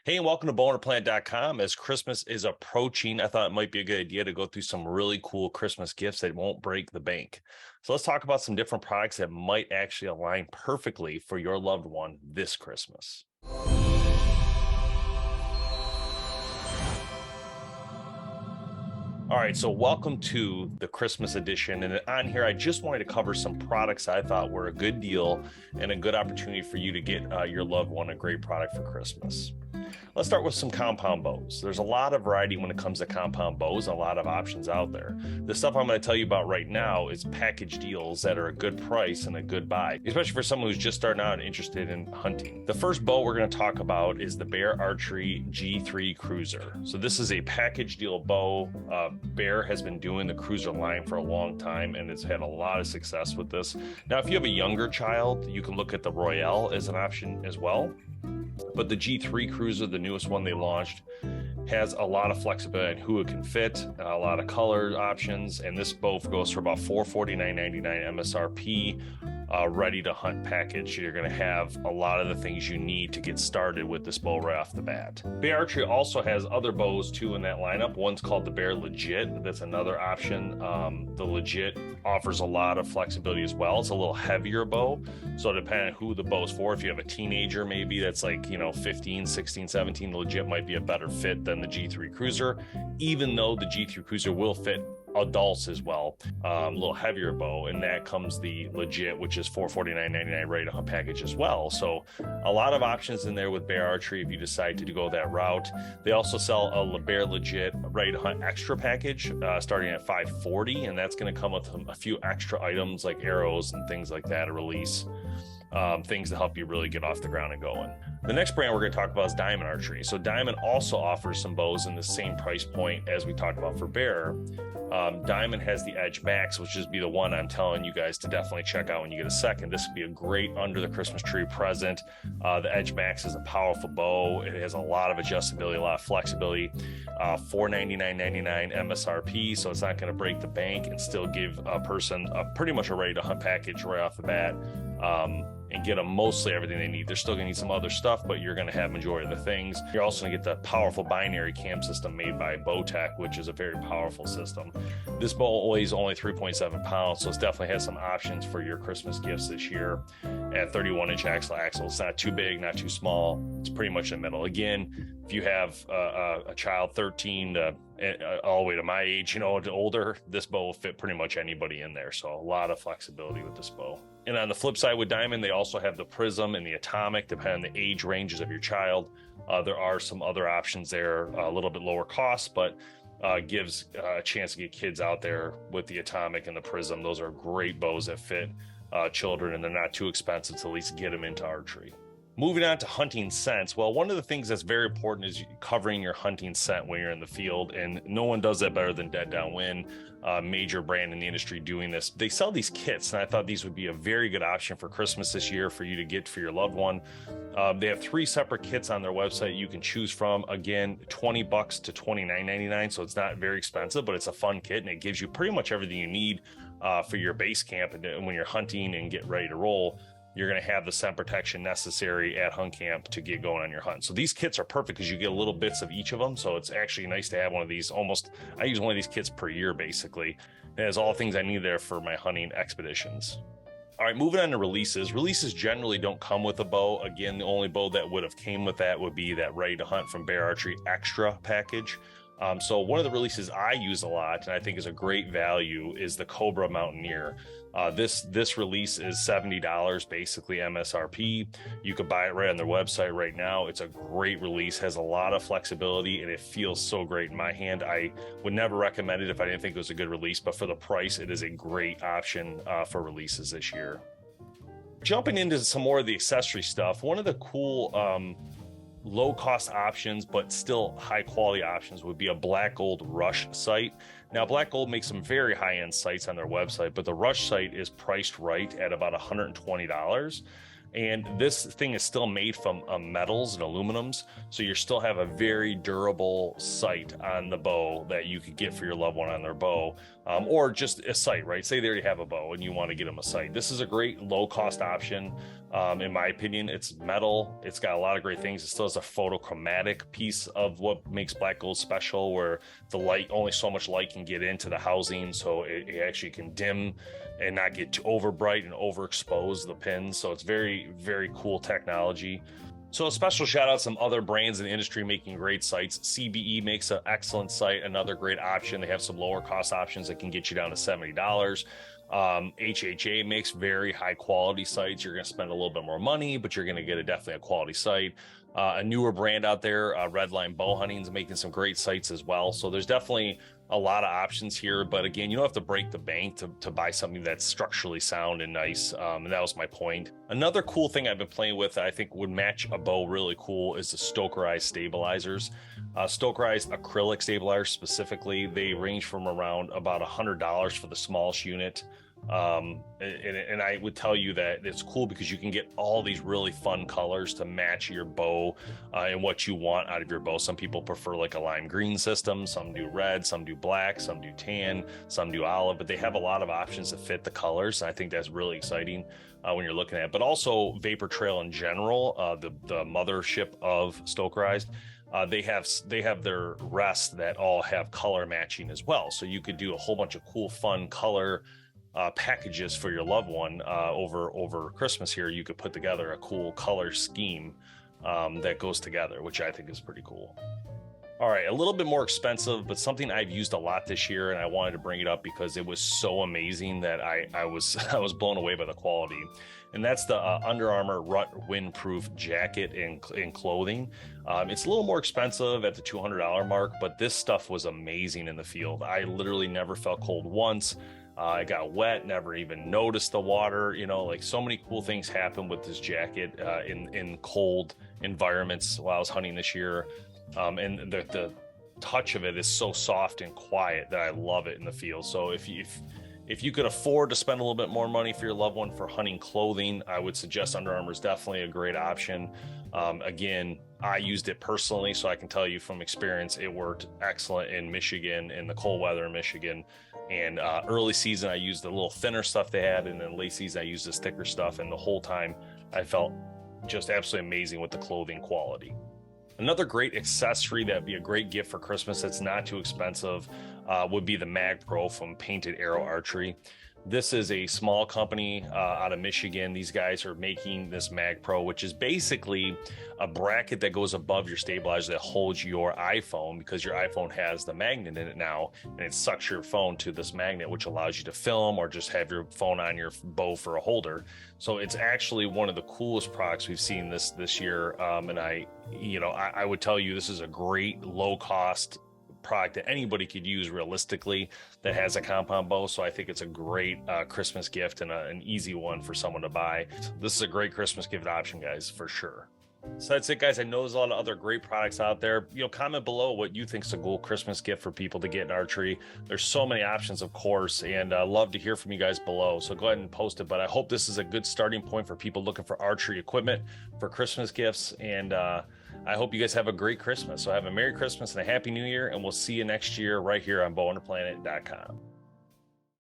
Hey, and welcome to BowHunterPlanet.com. As Christmas is approaching, I thought it might be a good idea to go through some really cool Christmas gifts that won't break the bank. So let's talk about some different products that might actually align perfectly for your loved one this Christmas. All right, so welcome to the Christmas edition. And on here, I just wanted to cover some products I thought were a good deal and a good opportunity for you to get your loved one a great product for Christmas. Let's start with some compound bows. There's a lot of variety when it comes to compound bows, and a lot of options out there. The stuff I'm going to tell you about right now is package deals that are a good price and a good buy, especially for someone who's just starting out and interested in hunting. The first bow we're going to talk about is the Bear Archery G3 Cruiser. So this is a package deal bow. Bear has been doing the cruiser line for a long time and has had a lot of success with this. Now, if you have a younger child, you can look at the Royale as an option as well. But the G3 Cruiser, the newest one they launched, has a lot of flexibility in who it can fit, a lot of color options, and this bow goes for about $449.99 MSRP. Ready to hunt package. You're going to have a lot of the things you need to get started with this bow right off the bat. Bear Archery also has other bows too in that lineup. One's called the Bear Legit. That's another option. The Legit offers a lot of flexibility as well. It's a little heavier bow, so depending on who the bow's for, if you have a teenager maybe that's like 15, 16, 17, the Legit might be a better fit than the G3 Cruiser, even though the G3 Cruiser will fit adults as well. A little heavier bow, and that comes the Legit, which is $449.99 ready to hunt package as well. So a lot of options in there with Bear Archery if you decide to go that route. They also sell a Bear Legit ready to hunt extra package starting at $540, and that's going to come with a few extra items like arrows and things like that, a release. Things to help you really get off the ground and going. The next brand we're going to talk about is Diamond Archery. So Diamond also offers some bows in the same price point as we talked about for Bear. Diamond has the Edge Max, which is the one I'm telling you guys to definitely check out when you get a second. This would be a great under the Christmas tree present. The Edge Max is a powerful bow. It has a lot of adjustability, a lot of flexibility. $499.99 MSRP, so it's not going to break the bank and still give a person pretty much a ready to hunt package right off the bat. And get them mostly everything they need. They're still going to need some other stuff, but you're going to have majority of the things. You're also going to get the powerful binary cam system made by Bowtech, which is a very powerful system. This bow weighs only 3.7 pounds, so it definitely has some options for your Christmas gifts this year. At 31-inch axle, it's not too big, not too small. It's pretty much in the middle. Again, if you have a child 13 to all the way to my age, to older, this bow will fit pretty much anybody in there. So a lot of flexibility with this bow. And on the flip side with Diamond, they also have the Prism and the Atomic, depending on the age ranges of your child. There are some other options there, a little bit lower cost, but gives a chance to get kids out there with the Atomic and the Prism. Those are great bows that fit children, and they're not too expensive to at least get them into archery. Moving on to hunting scents. Well, one of the things that's very important is covering your hunting scent when you're in the field, and no one does that better than Dead Downwind, a major brand in the industry doing this. They sell these kits, and I thought these would be a very good option for Christmas this year for you to get for your loved one. They have 3 separate kits on their website you can choose from. Again, $20 to $29.99, so it's not very expensive, but it's a fun kit, and it gives you pretty much everything you need for your base camp. And when you're hunting and get ready to roll, you're going to have the scent protection necessary at hunt camp to get going on your hunt. So these kits are perfect because you get little bits of each of them. So it's actually nice to have one of these. I use one of these kits per year, basically. It has all the things I need there for my hunting expeditions. All right, moving on to releases. Releases generally don't come with a bow. Again, the only bow that would have came with that would be that Ready to Hunt from Bear Archery Extra package. So one of the releases I use a lot, and I think is a great value, is the Cobra Mountaineer. This release is $70, basically MSRP. You could buy it right on their website right now. It's a great release, has a lot of flexibility, and it feels so great in my hand. I would never recommend it if I didn't think it was a good release, but for the price, it is a great option for releases this year. Jumping into some more of the accessory stuff, one of the cool low cost options but still high quality options would be a Black Gold Rush sight. Now, Black Gold makes some very high end sights on their website, but the Rush sight is priced right at about $120. And this thing is still made from metals and aluminums, so you still have a very durable sight on the bow that you could get for your loved one on their bow. or just a sight, right? Say they already have a bow and you want to get them a sight. This is a great low cost option. In my opinion, it's metal. It's got a lot of great things. It still has a photochromatic piece of what makes black gold special, where the light, only so much light can get into the housing. So it actually can dim and not get too over bright and overexpose the pins. So it's very, very cool technology. So a special shout out some other brands in the industry making great sights. CBE makes an excellent site, another great option. They have some lower cost options that can get you down to $70. HHA makes very high quality sites. You're going to spend a little bit more money, but you're going to get definitely a quality site. A newer brand out there, Redline Bow Hunting, is making some great sites as well. So there's definitely a lot of options here, but again, you don't have to break the bank to buy something that's structurally sound and nice. And that was my point. Another cool thing I've been playing with that I think would match a bow really cool is the Stokerized stabilizers. Stokerized acrylic stabilizers specifically, they range from around about $100 for the smallest unit. And I would tell you that it's cool because you can get all these really fun colors to match your bow and what you want out of your bow. Some people prefer like a lime green system, some do red, some do black, some do tan, some do olive, but they have a lot of options to fit the colors. And I think that's really exciting when you're looking at it. But also Vapor Trail in general, the mothership of Stokerized. They have their rests that all have color matching as well. So you could do a whole bunch of cool, fun color packages for your loved one over Christmas here. You could put together a cool color scheme that goes together, which I think is pretty cool. All right, a little bit more expensive, but something I've used a lot this year, and I wanted to bring it up because it was so amazing that I was blown away by the quality. And that's the Under Armour Rut Windproof jacket and clothing. It's a little more expensive at the $200 mark, but this stuff was amazing in the field. I literally never felt cold once. I got wet, never even noticed the water. You know, like so many cool things happen with this jacket in cold environments while I was hunting this year. And the touch of it is so soft and quiet that I love it in the field. So if you could afford to spend a little bit more money for your loved one for hunting clothing, I would suggest Under Armour is definitely a great option. Again, I used it personally, so I can tell you from experience, it worked excellent in Michigan, in the cold weather in Michigan. And early season, I used the little thinner stuff they had, and then late season, I used this thicker stuff. And the whole time, I felt just absolutely amazing with the clothing quality. Another great accessory that'd be a great gift for Christmas that's not too expensive would be the Mag Pro from Painted Arrow Archery. This is a small company out of Michigan. These guys are making this Mag Pro, which is basically a bracket that goes above your stabilizer that holds your iPhone, because your iPhone has the magnet in it now, and it sucks your phone to this magnet, which allows you to film or just have your phone on your bow for a holder. So it's actually one of the coolest products we've seen this year. And I would tell you this is a great low cost product that anybody could use realistically that has a compound bow. So I think it's a great Christmas gift and an easy one for someone to buy. This is a great Christmas gift option, guys, for sure. So that's it, guys. I know there's a lot of other great products out there. Comment below what you think is a cool Christmas gift for people to get in archery. There's so many options, of course, and I love to hear from you guys below. So go ahead and post it. But I hope this is a good starting point for people looking for archery equipment for Christmas gifts. And I hope you guys have a great Christmas. So have a Merry Christmas and a Happy New Year, and we'll see you next year right here on BowHunterPlanet.com.